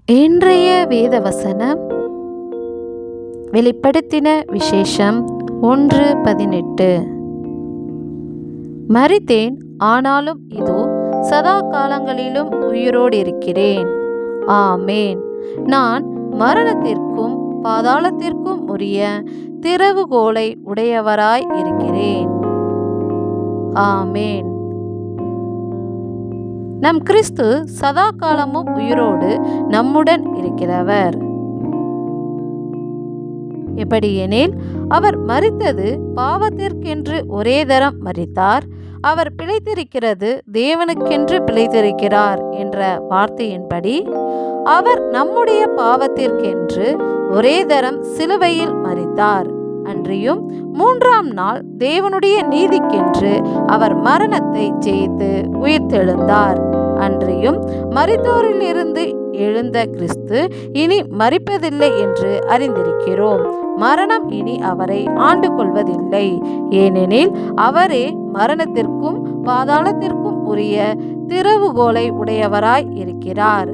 இன்றைய வேத வசனம் வெளிப்படுத்தின விசேஷம் 1:18. மரித்தேன், ஆனாலும் இதோ சதா காலங்களிலும் உயிரோடு இருக்கிறேன். ஆமேன். நான் மரணத்திற்கும் பாதாளத்திற்கும் உரிய திறவுகோலை உடையவராய் இருக்கிறேன். ஆமேன். நம் கிறிஸ்து சதா காலமும் உயிரோடு நம்முடன் இருக்கிறவர். எப்படியெனில், அவர் மரித்தது பாவத்திற்கென்று ஒரே தரம் மரித்தார், அவர் பிழைத்திருக்கிறது தேவனுக்கென்று பிழைத்திருக்கிறார் என்ற வார்த்தையின்படி அவர் நம்முடைய பாவத்திற்கென்று ஒரே தரம் சிலுவையில் மரித்தார். அன்றியும் 3ஆம் நாள் தேவனுடைய நீதிக்கென்று அவர் மரணத்தை ஜெயித்து உயிர்த்தெழுந்தார். அன்றியும் மரித்தோரிலிருந்து எழுந்த கிறிஸ்து இனி மரிப்பதில்லை என்று அறிந்திருக்கிறோம். மரணம் இனி அவரை ஆண்டு கொள்வதில்லை. ஏனெனில் அவரே மரணத்திற்கும் பாதாளத்திற்கும் உரிய திறவுகோலை உடையவராய் இருக்கிறார்.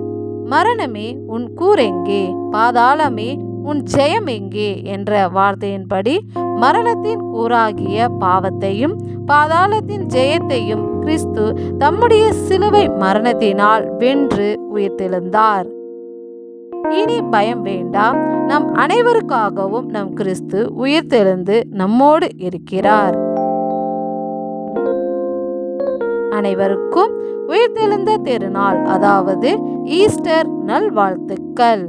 மரணமே உன் கூரெங்கே, பாதாளமே உன் ஜெயம் எங்கே என்ற வார்த்தையின்படி மரணத்தின் கூறாகிய பாவத்தையும் பாதாளத்தின் ஜெயத்தையும் கிறிஸ்து தம்முடைய சிலுவை மரணத்தினால் வென்று உயிர்த்தெழுந்தார். இனி பயம் வேண்டாம். நம் அனைவருக்காகவும் நம் கிறிஸ்து உயிர்த்தெழுந்து நம்மோடு இருக்கிறார். அனைவருக்கும் உயிர்த்தெழுந்த திருநாள், அதாவது ஈஸ்டர் நல்வாழ்த்துக்கள்.